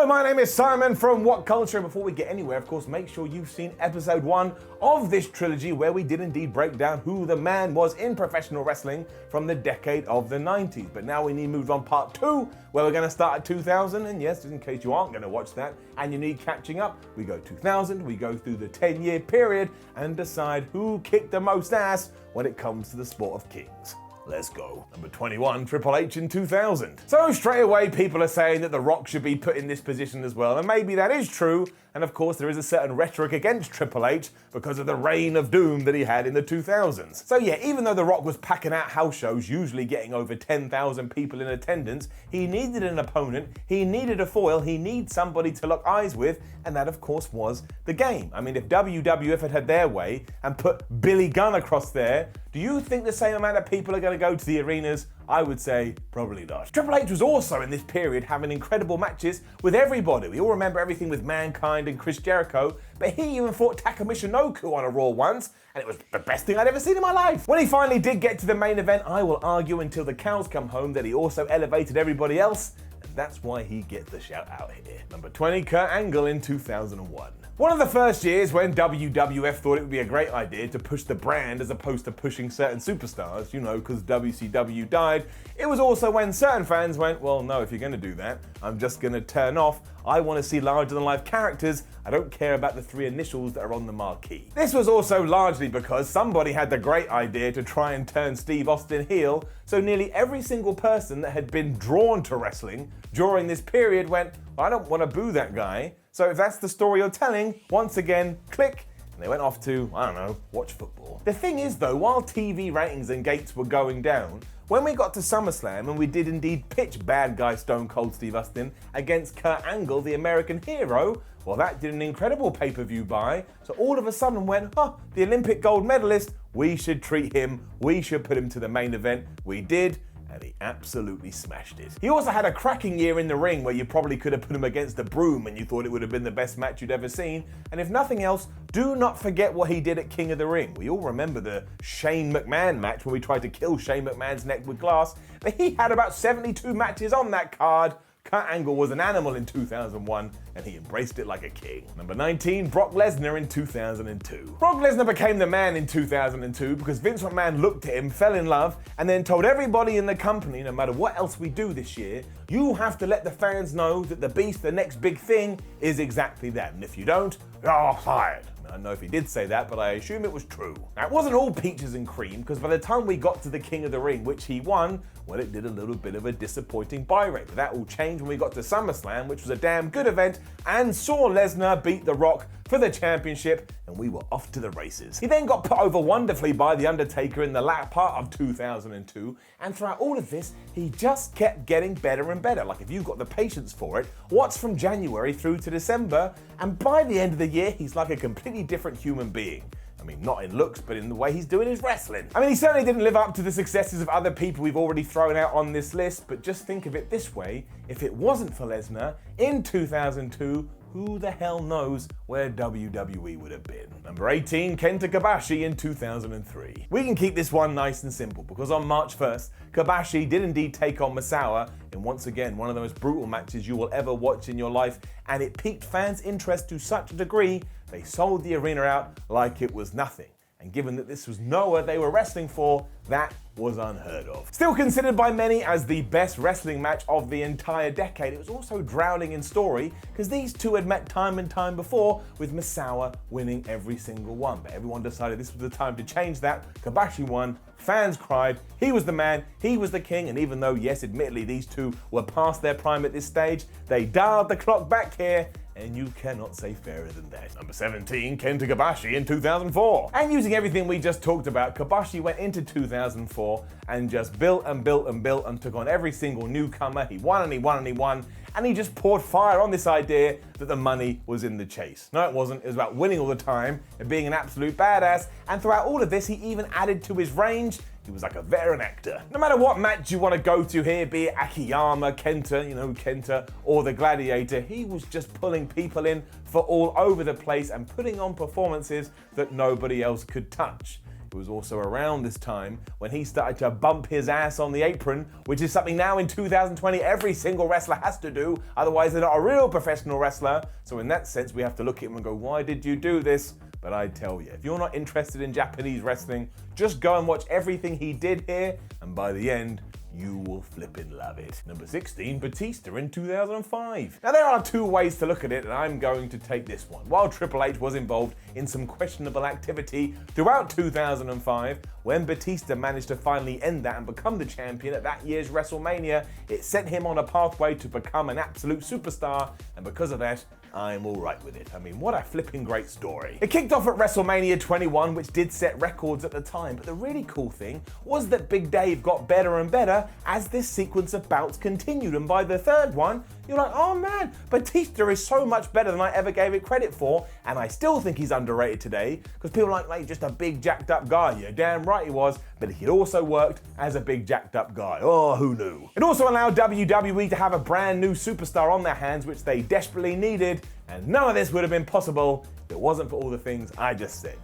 Hello, my name is Simon from What Culture. Before we get anywhere, of course, make sure you've seen episode 1 of this trilogy where we did indeed break down who the man was in professional wrestling from the decade of the 90s. But now we need to move on part 2 where we're going to start at 2000. And yes, just in case you aren't going to watch that and you need catching up, we go 2000, we go through the 10-year period and decide who kicked the most ass when it comes to the sport of kings. Let's go. Number 21, Triple H in 2000. So straight away, people are saying that The Rock should be put in this position as well, and maybe that is true. And of course, there is a certain rhetoric against Triple H because of the reign of doom that he had in the 2000s. So yeah, even though The Rock was packing out house shows, usually getting over 10,000 people in attendance, he needed an opponent, he needed a foil, he needed somebody to lock eyes with, and that of course was the Game. I mean, if WWF had had their way and put Billy Gunn across there, do you think the same amount of people are going to go to the arenas? I would say probably not. Triple H was also in this period having incredible matches with everybody. We all remember everything with Mankind and Chris Jericho, but he even fought Taka Michinoku on a Raw once, and it was the best thing I'd ever seen in my life. When he finally did get to the main event, I will argue until the cows come home that he also elevated everybody else, and that's why he gets the shout out here. Number 20, Kurt Angle in 2001. One of the first years when WWF thought it would be a great idea to push the brand as opposed to pushing certain superstars, you know, because WCW died, it was also when certain fans went, well, no, if you're going to do that, I'm just going to turn off. I want to see larger-than-life characters. I don't care about the 3 initials that are on the marquee. This was also largely because somebody had the great idea to try and turn Steve Austin heel, so nearly every single person that had been drawn to wrestling during this period went, well, I don't want to boo that guy. So if that's the story you're telling, once again, click, and they went off to, I don't know, watch football. The thing is though, while TV ratings and gates were going down, when we got to SummerSlam and we did indeed pitch bad guy Stone Cold Steve Austin against Kurt Angle, the American hero, well, that did an incredible pay-per-view buy, so all of a sudden went, the Olympic gold medalist, we should treat him, we should put him to the main event. We did, and he absolutely smashed it. He also had a cracking year in the ring where you probably could have put him against the Broom and you thought it would have been the best match you'd ever seen. And if nothing else, do not forget what he did at King of the Ring. We all remember the Shane McMahon match when we tried to kill Shane McMahon's neck with glass, but he had about 72 matches on that card. Kurt Angle was an animal in 2001, and he embraced it like a king. Number 19, Brock Lesnar in 2002. Brock Lesnar became the man in 2002 because Vince McMahon looked at him, fell in love, and then told everybody in the company, no matter what else we do this year, you have to let the fans know that the Beast, the next big thing, is exactly that. And if you don't, you're fired. I don't know if he did say that, but I assume it was true. Now, it wasn't all peaches and cream, because by the time we got to the King of the Ring, which he won, well, it did a little bit of a disappointing buy rate. But that all changed when we got to SummerSlam, which was a damn good event, and saw Lesnar beat The Rock for the championship, and we were off to the races. He then got put over wonderfully by The Undertaker in the latter part of 2002, and throughout all of this, he just kept getting better and better. Like, if you've got the patience for it, watch from January through to December, and by the end of the year, he's like a completely different human being. I mean, not in looks, but in the way he's doing his wrestling. I mean, he certainly didn't live up to the successes of other people we've already thrown out on this list, but just think of it this way, if it wasn't for Lesnar, in 2002, who the hell knows where WWE would have been. Number 18, Kenta Kobashi in 2003. We can keep this one nice and simple because on March 1st, Kobashi did indeed take on Misawa in once again one of the most brutal matches you will ever watch in your life, and it piqued fans' interest to such a degree they sold the arena out like it was nothing. And given that this was Noah they were wrestling for, that was unheard of. Still considered by many as the best wrestling match of the entire decade, it was also drowning in story because these two had met time and time before, with Misawa winning every single one. But everyone decided this was the time to change that. Kobashi won, fans cried, he was the man, he was the king, and even though, yes, admittedly, these two were past their prime at this stage, they dialed the clock back here, and you cannot say fairer than that. Number 17, Kenta Kobashi in 2004. And using everything we just talked about, Kobashi went into 2004 and just built and built and built and took on every single newcomer. He won and he won and he won, and he just poured fire on this idea that the money was in the chase. No, it wasn't. It was about winning all the time and being an absolute badass, and throughout all of this, he even added to his range. He was like a veteran actor. No matter what match you want to go to here, be it Akiyama, Kenta, or the Gladiator, he was just pulling people in for all over the place and putting on performances that nobody else could touch. It was also around this time when he started to bump his ass on the apron, which is something now in 2020 every single wrestler has to do, otherwise they're not a real professional wrestler. So in that sense, we have to look at him and go, why did you do this? But I tell you, if you're not interested in Japanese wrestling, just go and watch everything he did here, and by the end, you will flippin' love it. Number 16, Batista in 2005. Now there are two ways to look at it, and I'm going to take this one. While Triple H was involved in some questionable activity throughout 2005, when Batista managed to finally end that and become the champion at that year's WrestleMania, it sent him on a pathway to become an absolute superstar, and because of that, I'm alright with it. I mean, what a flipping great story. It kicked off at WrestleMania 21, which did set records at the time, but the really cool thing was that Big Dave got better and better as this sequence of bouts continued, and by the third one, you're like, oh man, Batista is so much better than I ever gave it credit for, and I still think he's underrated today, because people are like, just a big jacked up guy. Yeah, damn right he was, but he also worked as a big jacked up guy. Oh, who knew? It also allowed WWE to have a brand new superstar on their hands, which they desperately needed, and none of this would have been possible if it wasn't for all the things I just said.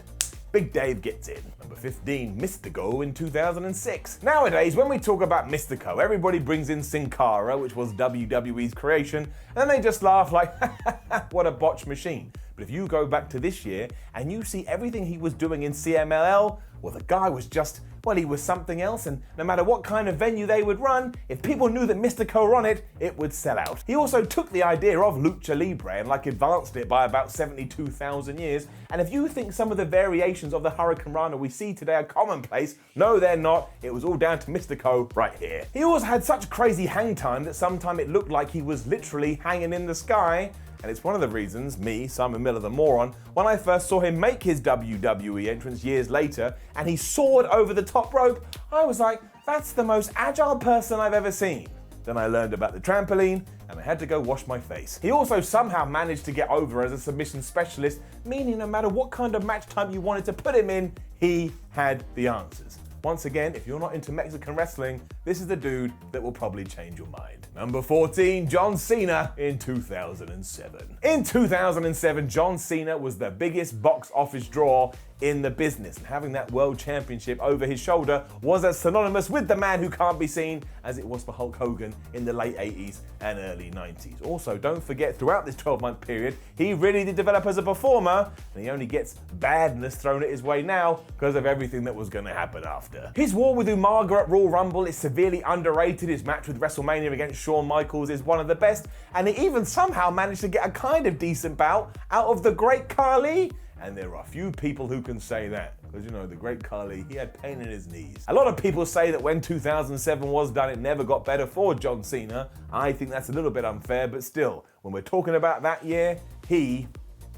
Big Dave gets in. Number 15, Mystico in 2006. Nowadays, when we talk about Mystico, everybody brings in Sin Cara, which was WWE's creation, and then they just laugh like, what a botch machine. But if you go back to this year and you see everything he was doing in CMLL, well, the guy was just, well, he was something else, and no matter what kind of venue they would run, if people knew that Mystico were on it, it would sell out. He also took the idea of Lucha Libre and advanced it by about 72,000 years, and if you think some of the variations of the Hurricane Rana we see today are commonplace, no they're not, it was all down to Mystico right here. He also had such crazy hang time that sometimes it looked like he was literally hanging in the sky, and it's one of the reasons me, Simon Miller the moron, when I first saw him make his WWE entrance years later and he soared over the top rope, I was like, that's the most agile person I've ever seen. Then I learned about the trampoline and I had to go wash my face. He also somehow managed to get over as a submission specialist, meaning no matter what kind of match type you wanted to put him in, he had the answers. Once again, if you're not into Mexican wrestling, this is the dude that will probably change your mind. Number 14, John Cena in 2007. In 2007, John Cena was the biggest box office draw in the business, and having that world championship over his shoulder was as synonymous with the man who can't be seen as it was for Hulk Hogan in the late 80s and early 90s. Also, don't forget, throughout this 12-month period, he really did develop as a performer, and he only gets badness thrown at his way now because of everything that was going to happen after. His war with Umaga at Royal Rumble is severely underrated. His match with WrestleMania against Shawn Michaels is one of the best, and he even somehow managed to get a kind of decent bout out of the Great Khali. And there are few people who can say that, because you know, the Great Khali, he had pain in his knees. A lot of people say that when 2007 was done, it never got better for John Cena. I think that's a little bit unfair, but still, when we're talking about that year, he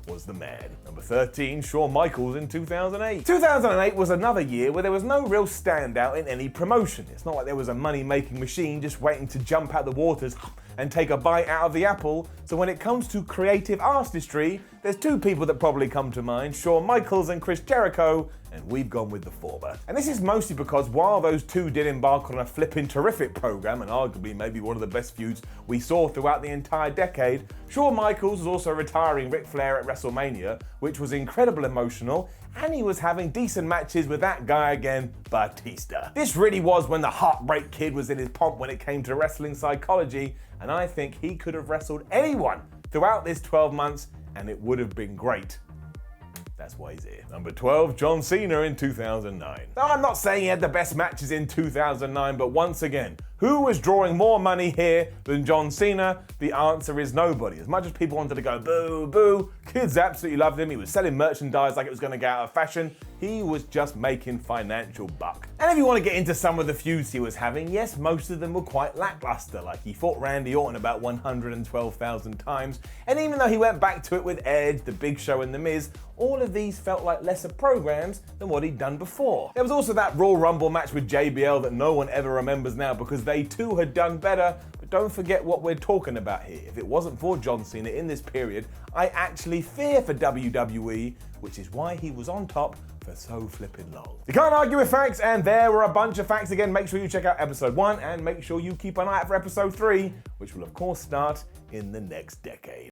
was the man. Number 13, Shawn Michaels in 2008. 2008 was another year where there was no real standout in any promotion. It's not like there was a money-making machine just waiting to jump out the waters and take a bite out of the apple. So when it comes to creative artistry, there's two people that probably come to mind, Shawn Michaels and Chris Jericho, and we've gone with the former. And this is mostly because while those two did embark on a flipping terrific program, and arguably maybe one of the best feuds we saw throughout the entire decade, Shawn Michaels was also retiring Ric Flair at WrestleMania, which was incredibly emotional, and he was having decent matches with that guy again, Batista. This really was when the Heartbreak Kid was in his pomp when it came to wrestling psychology, and I think he could have wrestled anyone throughout this 12 months, and it would have been great. That's why he's here. Number 12, John Cena in 2009. Now, I'm not saying he had the best matches in 2009, but once again, who was drawing more money here than John Cena? The answer is nobody. As much as people wanted to go boo, boo, kids absolutely loved him. He was selling merchandise like it was going to get out of fashion. He was just making financial buck. And if you want to get into some of the feuds he was having, yes, most of them were quite lackluster. Like he fought Randy Orton about 112,000 times. And even though he went back to it with Edge, The Big Show, and The Miz, all of these felt like lesser programs than what he'd done before. There was also that Royal Rumble match with JBL that no one ever remembers now because they too had done better. But don't forget what we're talking about here. If it wasn't for John Cena in this period, I actually fear for WWE, which is why he was on top for so flipping long. You can't argue with facts, and there were a bunch of facts. Again, make sure you check out episode 1 and make sure you keep an eye out for episode 3, which will of course start in the next decade.